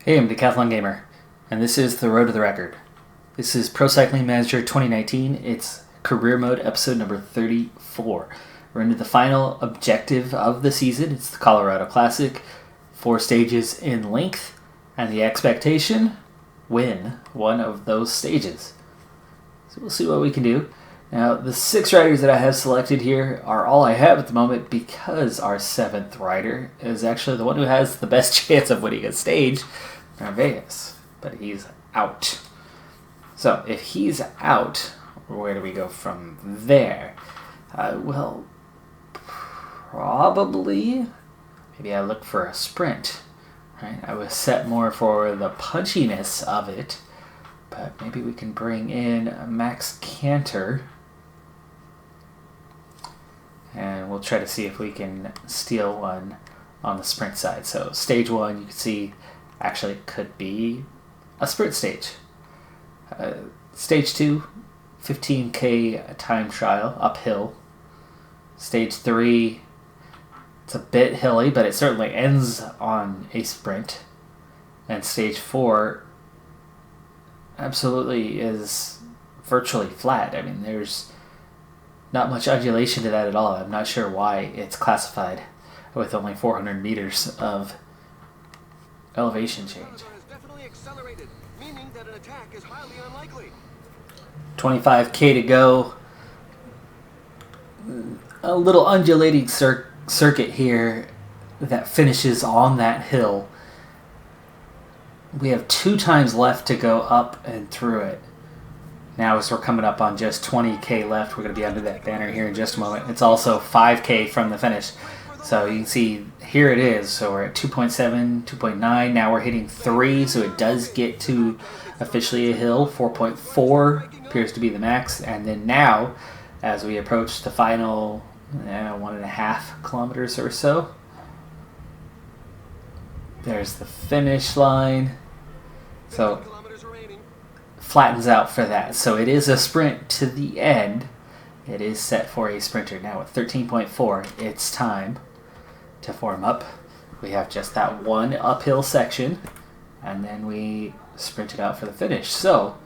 Hey, I'm Decathlon Gamer, and this is the Road to the Record. This is Pro Cycling Manager 2019. It's Career Mode episode number 34. We're into the final objective of the season. It's the Colorado Classic, 4 stages in length, and the expectation, win one of those stages. So we'll see what we can do. Now, the 6 riders that I have selected here are all I have at the moment because our 7th rider is actually the one who has the best chance of winning a stage, Vegas, but he's out. So if he's out, where do we go from there? Well, probably, maybe I look for a sprint. Right? I was set more for the punchiness of it, but maybe we can bring in Max Canter, and we'll try to see if we can steal one on the sprint side. So stage 1, you can see, actually it could be a sprint stage. Stage 2, 15K time trial, uphill. Stage 3, it's a bit hilly, but it certainly ends on a sprint. And stage 4 absolutely is virtually flat. I mean, there's not much undulation to that at all. I'm not sure why it's classified with only 400 meters of elevation change. 25K to go. A little undulating circuit here that finishes on that hill. We have 2 times left to go up and through it. Now as we're coming up on just 20K left, we're going to be under that banner here in just a moment. It's also 5K from the finish. So you can see here it is. So we're at 2.7, 2.9. Now we're hitting 3, so it does get to officially a hill. 4.4 appears to be the max. And then now, as we approach the final 1.5 kilometers or so, there's the finish line. So flattens out for that. So it is a sprint to the end. It is set for a sprinter. Now at 13.4, it's time to form up. We have just that one uphill section, and then we sprint it out for the finish. So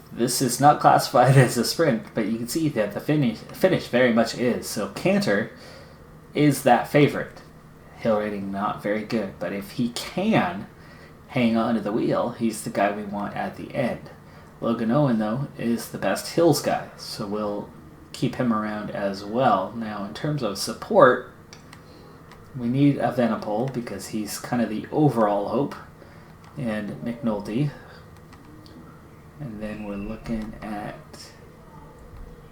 this is not classified as a sprint, but you can see that the finish very much is. So Canter is that favorite. Hill rating not very good, but if he can hang on to the wheel, he's the guy we want at the end. Logan Owen, though, is the best hills guy, so we'll keep him around as well. Now, in terms of support, we need a Venipol because he's kind of the overall hope, and McNulty. And then we're looking at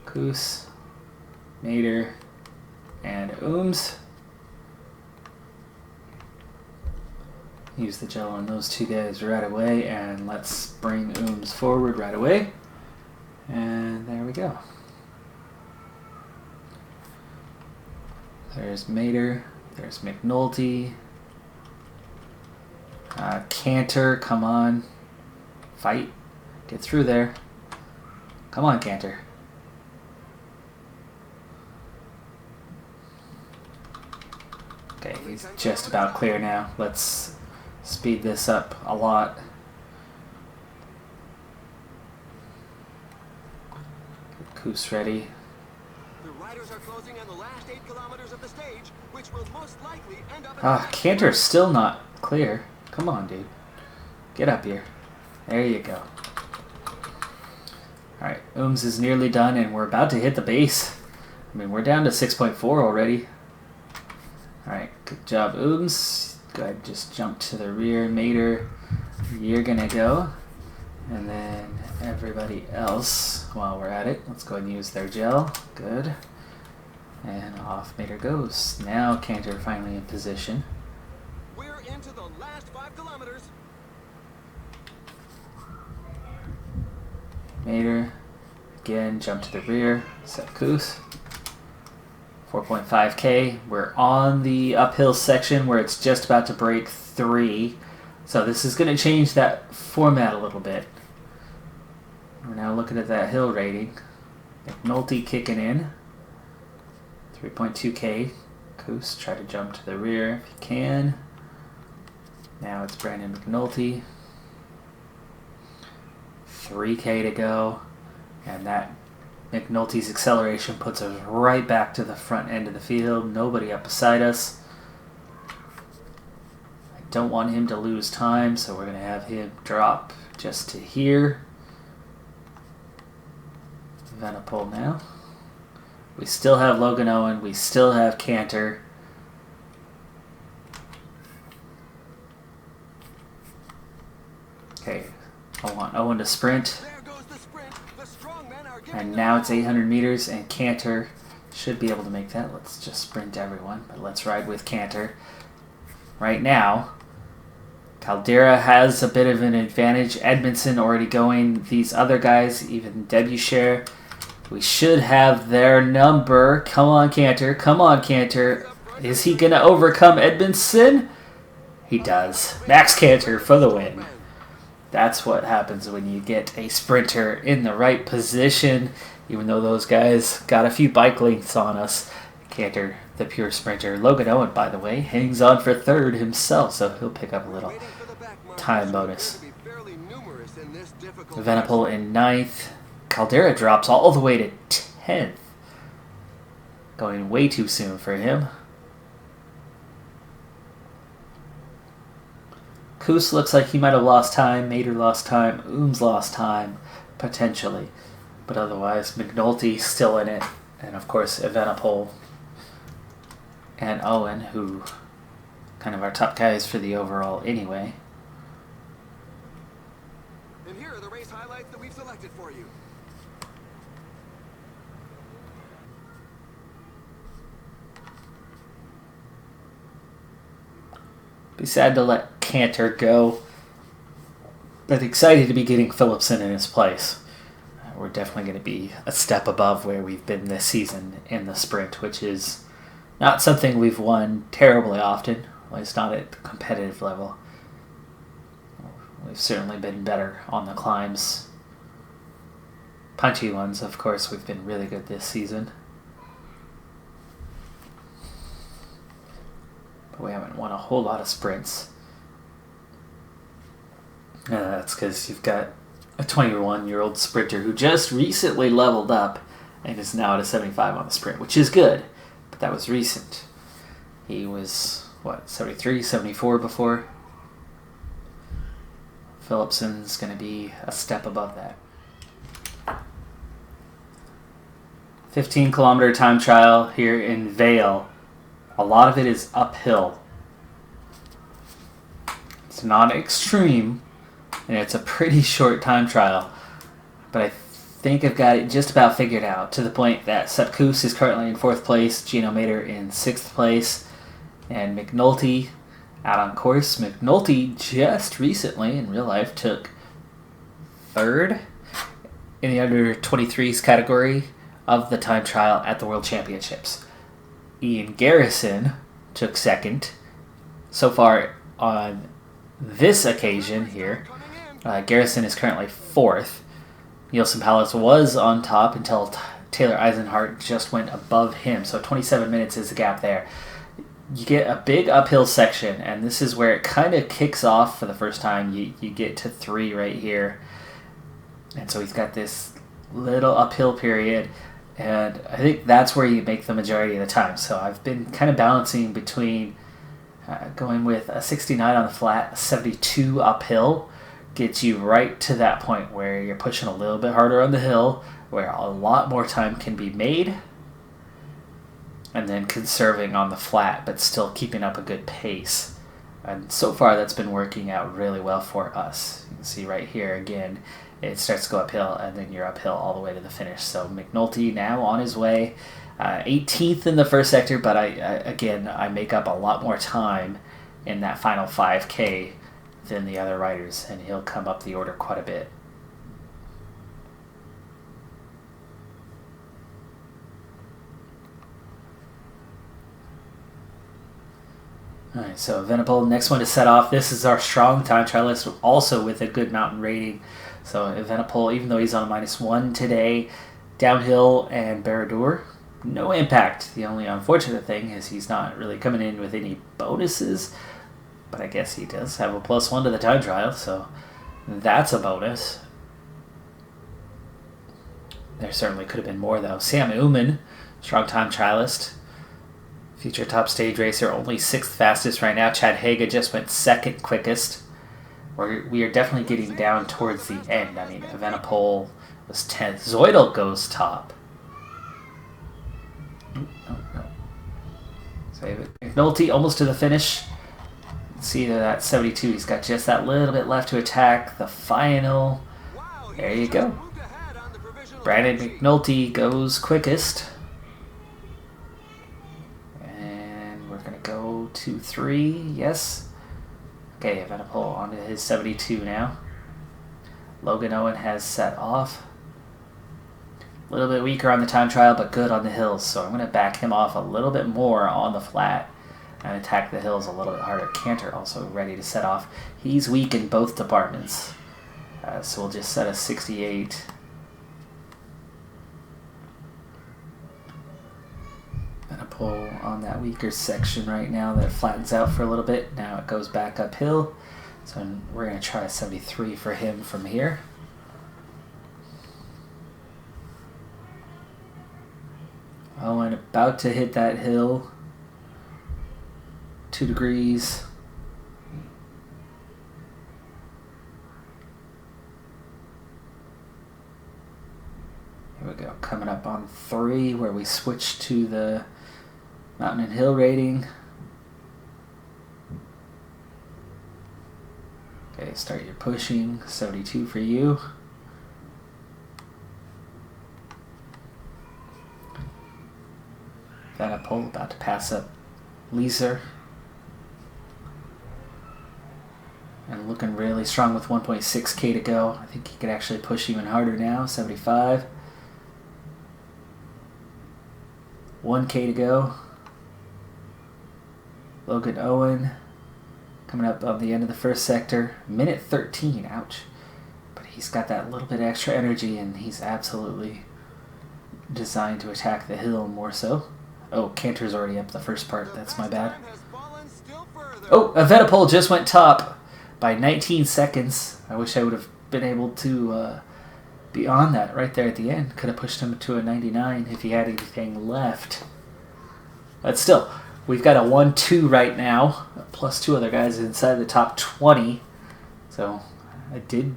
Koos, Nader, and Ooms. Use the gel on those 2 guys right away, and let's bring Ooms forward right away. And there we go. There's Mater, there's McNulty, Canter, come on, fight, get through there. Come on, Canter. Okay, he's just about clear now. Let's speed this up a lot. Get Koos ready. The riders are closing on the last 8 kilometers of the stage, which will most likely end up Canter's still not clear. Come on, dude. Get up here. There you go. Alright, Ooms is nearly done, and we're about to hit the base. I mean, we're down to 6.4 already. Alright, good job, Ooms. Go ahead and just jump to the rear. Mater, you're gonna go. And then everybody else, while we're at it, let's go ahead and use their gel. Good. And off Mater goes. Now Canter finally in position. We're into the last 5 kilometers. Mater, again, jump to the rear. Set Koos. 4.5K. We're on the uphill section where it's just about to break 3. So this is going to change that format a little bit. We're now looking at that hill rating. McNulty kicking in. 3.2K. Koos, try to jump to the rear if you can. Now it's Brandon McNulty. 3K to go. And that McNulty's acceleration puts us right back to the front end of the field. Nobody up beside us. I don't want him to lose time, so we're going to have him drop just to here. Venipol now. We still have Logan Owen. We still have Cantor. Okay, I want Owen to sprint. And now it's 800 meters, and Cantor should be able to make that. Let's just sprint everyone, but let's ride with Cantor. Right now, Caldera has a bit of an advantage. Edmondson already going. These other guys, even Debushare, we should have their number. Come on, Cantor. Come on, Cantor. Is he going to overcome Edmondson? He does. Max Cantor for the win. That's what happens when you get a sprinter in the right position. Even though those guys got a few bike lengths on us. Cantor, the pure sprinter. Logan Owen, by the way, hangs on for third himself, so he'll pick up a little time bonus. Venipol in 9th. Caldera drops all the way to 10th. Going way too soon for him. Koos looks like he might have lost time. Mater lost time. Ooms lost time, potentially. But otherwise, McNulty still in it. And of course, Venipol and Owen, who kind of our top guys for the overall anyway. And here are the race highlights that we've selected for you. Be sad to let Cantor go, but excited to be getting Phillipson in his place. We're definitely going to be a step above where we've been this season in the sprint, which is not something we've won terribly often, at least not at the competitive level. We've certainly been better on the climbs. Punchy ones, of course, we've been really good this season. But we haven't won a whole lot of sprints. That's because you've got a 21-year-old sprinter who just recently leveled up and is now at a 75 on the sprint, which is good, but that was recent. He was, 73, 74 before? Phillipson's going to be a step above that. 15-kilometer time trial here in Vale. A lot of it is uphill. It's not extreme, and it's a pretty short time trial, but I think I've got it just about figured out, to the point that Sepp Kuss is currently in 4th place, Gino Mater in 6th place, and McNulty out on course. McNulty just recently, in real life, took 3rd in the under-23s category of the time trial at the World Championships. Ian Garrison took 2nd. So far on this occasion here, Garrison is currently 4th. Nielsen Palace was on top until Taylor Eisenhart just went above him, so 27 minutes is the gap there. You get a big uphill section, and this is where it kind of kicks off for the first time. You get to 3 right here, and so he's got this little uphill period, and I think that's where you make the majority of the time. So I've been kind of balancing between going with a 69 on the flat, 72 uphill, gets you right to that point where you're pushing a little bit harder on the hill, where a lot more time can be made, and then conserving on the flat, but still keeping up a good pace. And so far, that's been working out really well for us. You can see right here, again, it starts to go uphill, and then you're uphill all the way to the finish. So McNulty now on his way, 18th in the first sector, but I make up a lot more time in that final 5K than the other riders, and he'll come up the order quite a bit. Alright, so Venipol, next one to set off. This is our strong time trialist, also with a good mountain rating. So Venipol, even though he's on -1 today, downhill and Barradur, no impact. The only unfortunate thing is he's not really coming in with any bonuses, But I guess he does have a +1 to the time trial, so that's a bonus. There certainly could have been more, though. Sam Uman, strong time trialist. Future top stage racer, only 6th fastest right now. Chad Haga just went 2nd quickest. We are definitely getting down towards the end. I mean, Evenepoel was 10th. Zoidal goes top. Oh, no. Save it. McNulty almost to the finish. See that 72. He's got just that little bit left to attack the final. There you go. Brandon McNulty goes quickest. And we're going to go to 3. Yes. Okay, Evenepoel onto his 72 now. Logan Owen has set off. A little bit weaker on the time trial, but good on the hills. So I'm going to back him off a little bit more on the flat and attack the hills a little bit harder. Cantor also ready to set off. He's weak in both departments. So we'll just set a 68. Evenepoel on that weaker section right now that flattens out for a little bit. Now it goes back uphill. So we're going to try a 73 for him from here. Owen about to hit that hill. 2 degrees. Here we go. Coming up on 3 where we switch to the mountain and hill rating. Okay, start your pushing. 72 for you. Evenepoel about to pass up Leeser. And looking really strong with 1.6k to go. I think he could actually push even harder now. 75. 1k to go. Logan Owen coming up on the end of the first sector. Minute 13. Ouch. But he's got that little bit extra energy, and he's absolutely designed to attack the hill more so. Oh, Cantor's already up the first part. That's my bad. Oh, Evenepoel just went top by 19 seconds. I wish I would have been able to be on that right there at the end. Could have pushed him to a 99 if he had anything left. But still, we've got a 1-2 right now, plus 2 other guys inside the top 20. So I did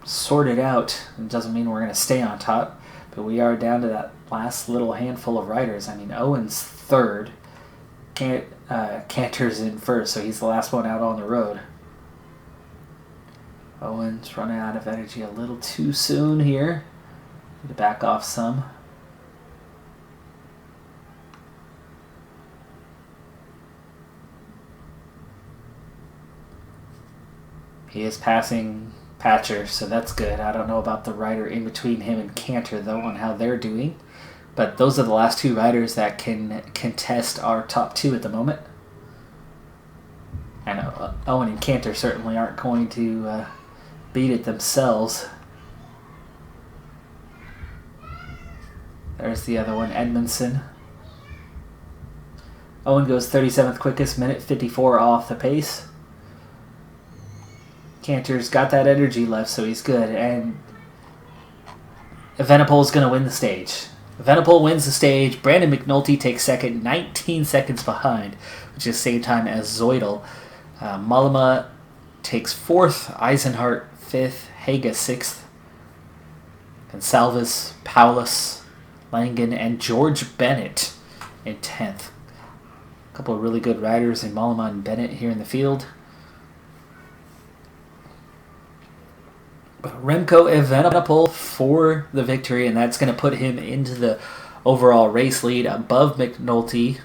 sort it out. It doesn't mean we're going to stay on top, but we are down to that last little handful of riders. I mean, Owen's 3rd. Cantor's in 1st, so he's the last one out on the road. Owen's running out of energy a little too soon here. Need to back off some. He is passing Patcher, so that's good. I don't know about the rider in between him and Cantor, though, on how they're doing. But those are the last 2 riders that can contest our top 2 at the moment. I know Owen and Cantor certainly aren't going to beat it themselves. There's the other one, Edmondson. Owen goes 37th quickest, minute 54 off the pace. Cantor's got that energy left, so he's good. And Evenepoel's going to win the stage. Evenepoel wins the stage. Brandon McNulty takes 2nd, 19 seconds behind, which is the same time as Zoidal. Mollema takes 4th, Eisenhart 5th, Haga 6th, Gonsalves, Paulus, Langen, and George Bennett in 10th. A couple of really good riders in Mollema and Bennett here in the field. Remco Evenepoel for the victory, and that's going to put him into the overall race lead above McNulty.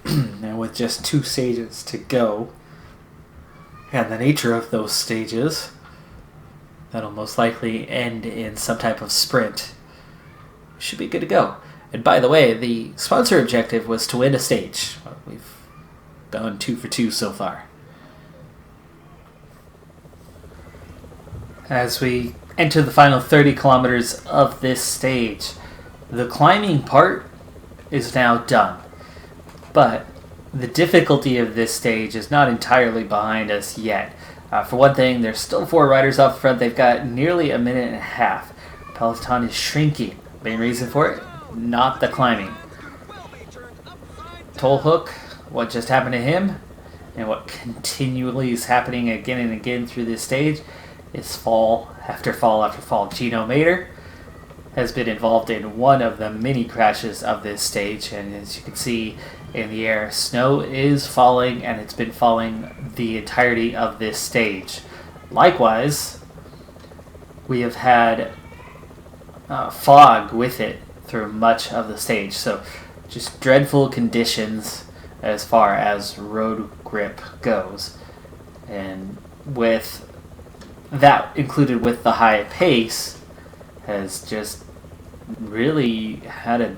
Now with just 2 stages to go, and the nature of those stages, that'll most likely end in some type of sprint. Should be good to go. And by the way, the sponsor objective was to win a stage. We've done 2 for 2 so far. As we enter the final 30 kilometers of this stage, The climbing part is now done, but the difficulty of this stage is not entirely behind us yet. For one thing, there's still 4 riders up front. They've got nearly a minute and a half. Peloton is shrinking. Main reason for it? Not the climbing. Toll Hook, what just happened to him, and what continually is happening again and again through this stage, is fall after fall after fall. Gino Mater has been involved in one of the many crashes of this stage, and as you can see in the air, snow is falling, and it's been falling the entirety of this stage. Likewise, we have had fog with it through much of the stage, so just dreadful conditions as far as road grip goes. And with that included with the high pace, has just really had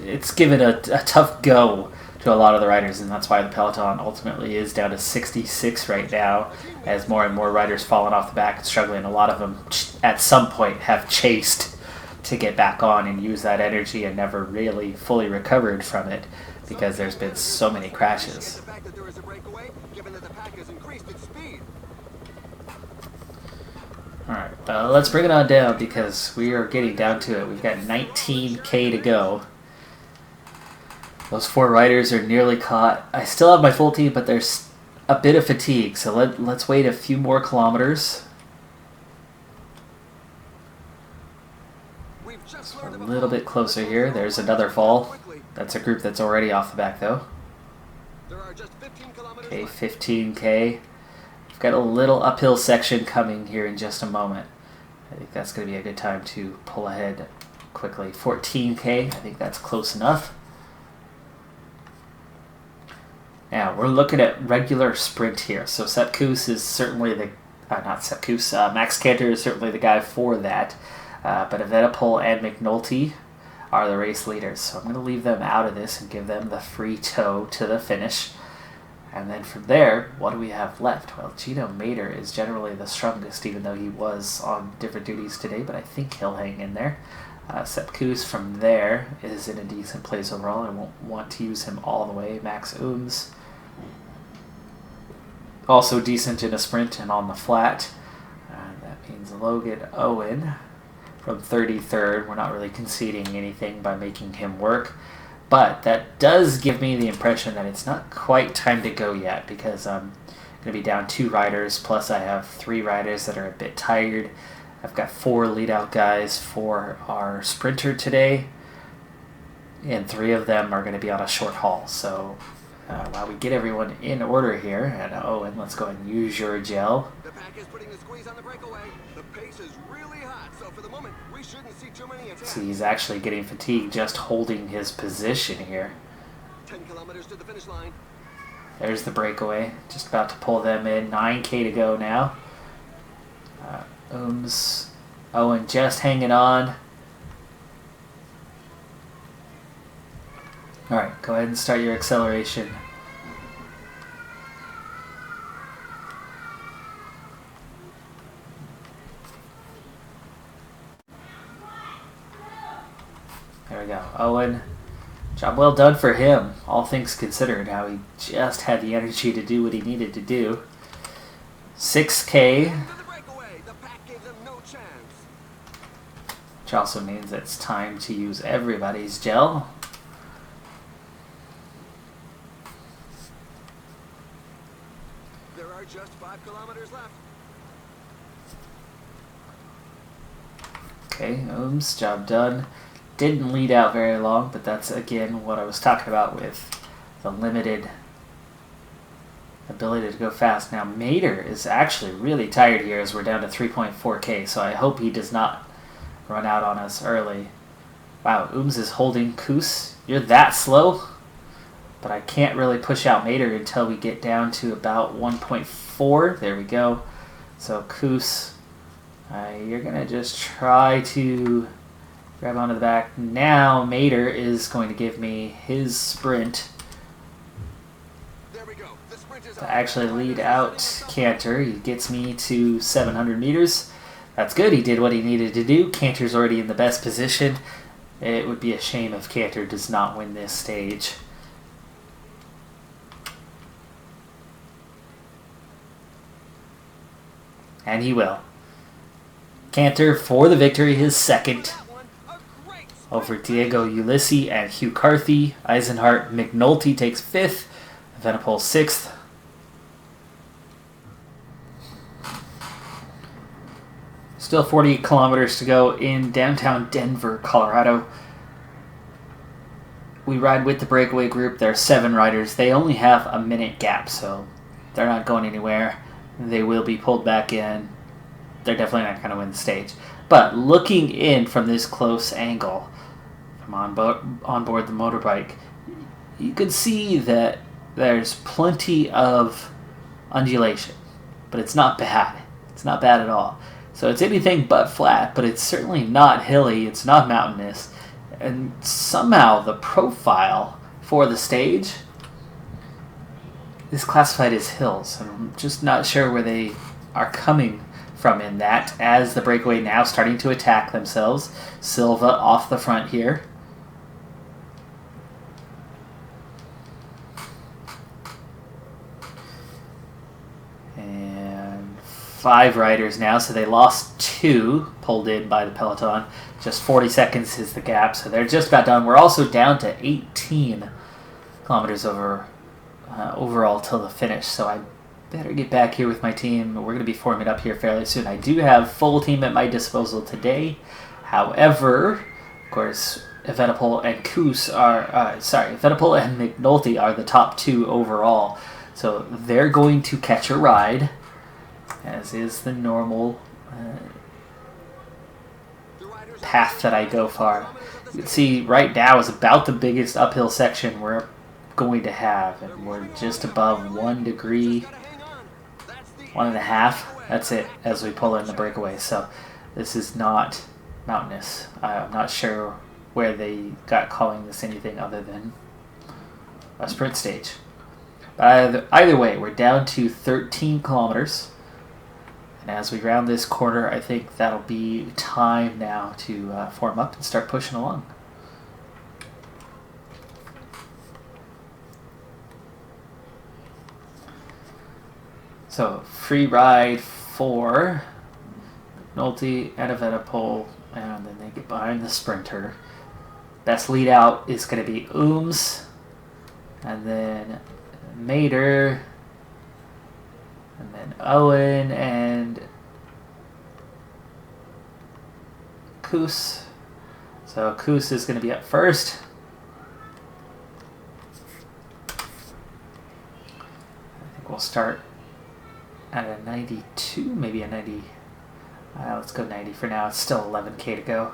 it's given a tough go to a lot of the riders, and that's why the peloton ultimately is down to 66 right now, as more and more riders falling off the back and struggling. A lot of them at some point have chased to get back on and use that energy and never really fully recovered from it because there's been so many crashes. Alright, let's bring it on down because we are getting down to it. We've got 19K to go. Those 4 riders are nearly caught. I still have my full team, but there's a bit of fatigue, so let's wait a few more kilometers. So we're a little bit closer here. There's another fall. That's a group that's already off the back, though. Okay, 15K. We've got a little uphill section coming here in just a moment. I think that's going to be a good time to pull ahead quickly. 14K, I think that's close enough. Now, we're looking at regular sprint here. So Sepp Kuss is certainly the... not Sepp Kuss. Max Canter is certainly the guy for that. But Evenepoel and McNulty are the race leaders. So I'm going to leave them out of this and give them the free tow to the finish. And then from there, what do we have left? Well, Gino Mater is generally the strongest, even though he was on different duties today, but I think he'll hang in there. Sepp Kuss from there is in a decent place overall. I won't want to use him all the way. Max Ooms, also decent in a sprint and on the flat. That means Logan Owen from 33rd. We're not really conceding anything by making him work. But that does give me the impression that it's not quite time to go yet because I'm going to be down 2 riders, plus I have 3 riders that are a bit tired. I've got 4 lead-out guys for our sprinter today, and 3 of them are going to be on a short haul. So while we get everyone in order here, and Owen, let's go ahead and use your gel. The pack is putting the squeeze on the breakaway. The pace is really hot, so for the moment, we shouldn't see too many attacks. See, he's actually getting fatigued just holding his position here. 10 kilometers to the finish line. There's the breakaway. Just about to pull them in. 9K to go now. Ooms, Owen just hanging on. Alright, go ahead and start your acceleration. There we go. Owen, job well done for him, all things considered, how he just had the energy to do what he needed to do. 6K, which also means it's time to use everybody's gel. There are just 5 kilometers left. Okay, Ooms, job done. Didn't lead out very long, but that's again what I was talking about with the limited ability to go fast. Now Mater is actually really tired here as we're down to 3.4K, so I hope he does not run out on us early. Wow, Ooms is holding Kuss. You're that slow? But I can't really push out Mater until we get down to about 1.4. There we go. So Kuss, you're going to just try to grab onto the back. Now Mater is going to give me his sprint to actually lead out Canter. He gets me to 700 meters. That's good. He did what he needed to do. Cantor's already in the best position. It would be a shame if Cantor does not win this stage. And he will. Cantor for the victory, his second over Diego Ulisi and Hugh Carthy. Eisenhart McNulty takes 5th. Evenepoel 6th. Still 40 kilometers to go in downtown Denver, Colorado. We ride with the breakaway group. There are 7 riders. They only have a minute gap, so they're not going anywhere. They will be pulled back in. They're definitely not going to win the stage. But looking in from this close angle, from on board the motorbike, you could see that there's plenty of undulation. But it's not bad. It's not bad at all. So it's anything but flat, but it's certainly not hilly. It's not mountainous. And somehow the profile for the stage is classified as hills. I'm just not sure where they are coming from in that, as the breakaway now starting to attack themselves. Silva off the front here. And 5 riders now, so they lost 2, pulled in by the peloton. Just 40 seconds is the gap, so they're just about done. We're also down to 18 kilometers overall till the finish, so I better get back here with my team. We're going to be forming up here fairly soon. I do have full team at my disposal today. However, of course, Evenepoel and Evenepoel and McNulty are the top 2 overall, so they're going to catch a ride, as is the normal path that I go for. You can see right now is about the biggest uphill section we're going to have, and we're just above 1 degree, 1.5. That's it as we pull in the breakaway. So this is not mountainous. I'm not sure where they got calling this anything other than a sprint stage. But either way, we're down to 13 kilometers. And as we round this corner, I think that'll be time now to form up and start pushing along. So, free ride for McNulty and Evenepoel, and then they get behind the sprinter. Best lead out is going to be Ooms, and then Mater, and then Owen and Koos. So Koos is going to be up first. I think we'll start at a 92, maybe a 90. Let's go 90 for now. It's still 11K to go.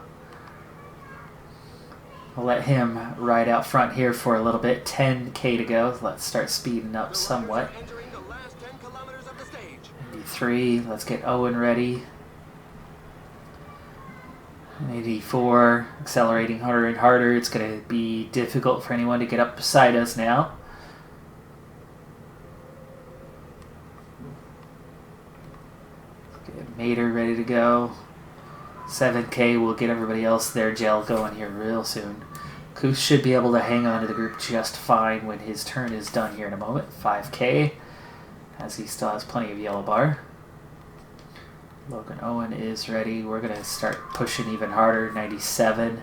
I'll let him ride out front here for a little bit. 10K to go. Let's start speeding up somewhat. 93. Let's get Owen ready. 84. Accelerating harder and harder. It's going to be difficult for anyone to get up beside us now. Get Mater ready to go. 7K will get everybody else their gel going here real soon. Koos should be able to hang on to the group just fine when his turn is done here in a moment. 5K, as he still has plenty of yellow bar. Logan Owen is ready. We're going to start pushing even harder. 97.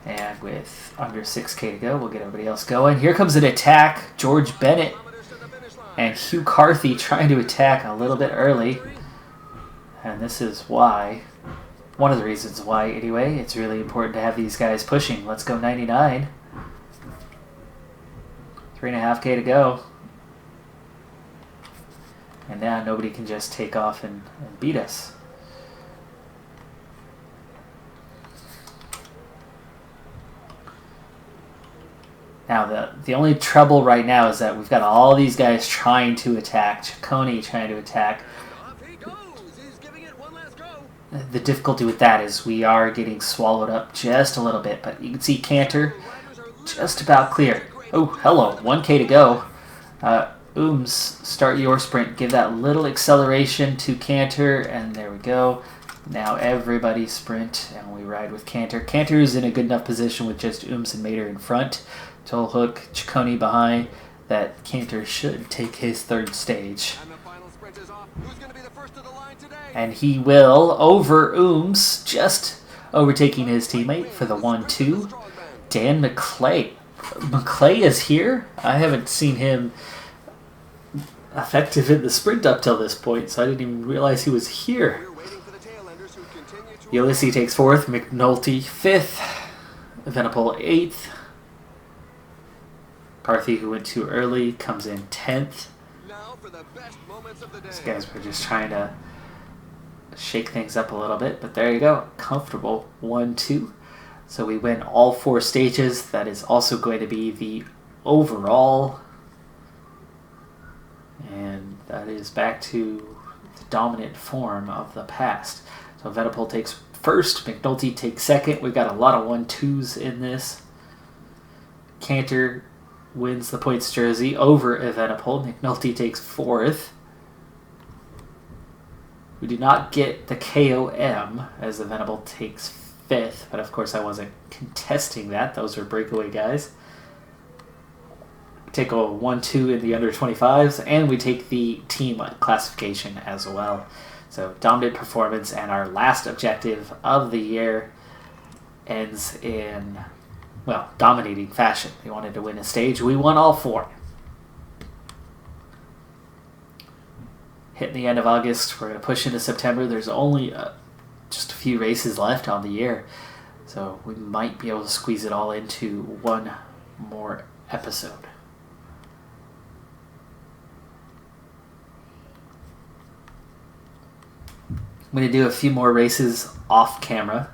And with under 6K to go, we'll get everybody else going. Here comes an attack. George Bennett and Hugh Carthy trying to attack a little bit early. And this is why, one of the reasons why anyway, it's really important to have these guys pushing. Let's go 99. 3.5K to go. And now nobody can just take off and beat us. Now the only trouble right now is that we've got all these guys trying to attack. Ciccone trying to attack. The difficulty with that is we are getting swallowed up just a little bit, but you can see Cantor just about clear. Oh, hello, 1K to go. Ooms, start your sprint. Give that little acceleration to Cantor, and there we go. Now everybody sprint, and we ride with Cantor. Cantor is in a good enough position with just Ooms and Mater in front. Tolhook, Ciccone behind, that Cantor should take his third stage. And the final sprint is off. Who's going to be the first to the line today? And he will, over Ooms, just overtaking his teammate for the 1-2. Dan McClay. McClay is here? I haven't seen him effective in the sprint up till this point, so I didn't even realize he was here. We're waiting for the tail enders who continue to Ulysses takes 4th, McNulty 5th, Venipol 8th. Carthy, who went too early, comes in 10th. now for the best moments of the day. These guys were just trying to shake things up a little bit, but there you go. Comfortable 1-2. So we win all 4 stages. That is also going to be the overall. And that is back to the dominant form of the past. So Venipol takes 1st, McNulty takes 2nd. We've got a lot of 1-2s in this. Cantor wins the points jersey over Evenepoel. McNulty takes 4th. We do not get the KOM as Evenepoel takes 5th, but of course I wasn't contesting that. Those were breakaway guys. We take a 1-2 in the under 25s, and we take the team classification as well. So dominant performance, and our last objective of the year ends in, well, dominating fashion. They wanted to win a stage. We won all 4. Hitting the end of August, we're going to push into September. There's only just a few races left on the year, so we might be able to squeeze it all into one more episode. I'm going to do a few more races off camera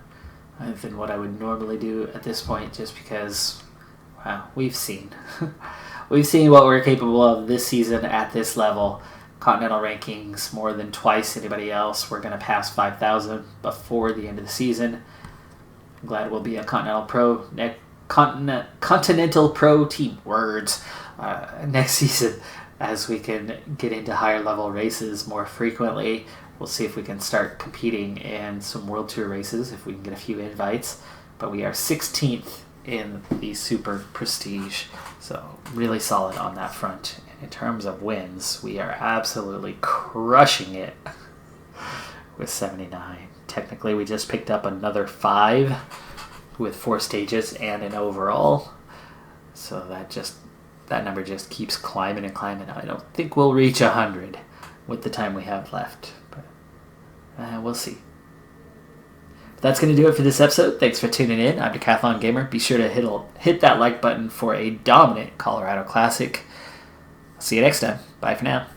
than what I would normally do at this point, just because, wow, we've seen what we're capable of this season at this level. Continental rankings more than twice anybody else. We're going to pass 5,000 before the end of the season. I'm glad we'll be a Continental Pro team next season, as we can get into higher level races more frequently. We'll see if we can start competing in some World Tour races, if we can get a few invites. But we are 16th in the Super Prestige, so really solid on that front. In terms of wins, we are absolutely crushing it with 79. Technically, we just picked up another 5 with 4 stages and an overall. So that number just keeps climbing and climbing. I don't think we'll reach 100 with the time we have left, but we'll see. But that's going to do it for this episode. Thanks for tuning in. I'm Decathlon Gamer. Be sure to hit that like button for a dominant Colorado Classic. See you next time. Bye for now.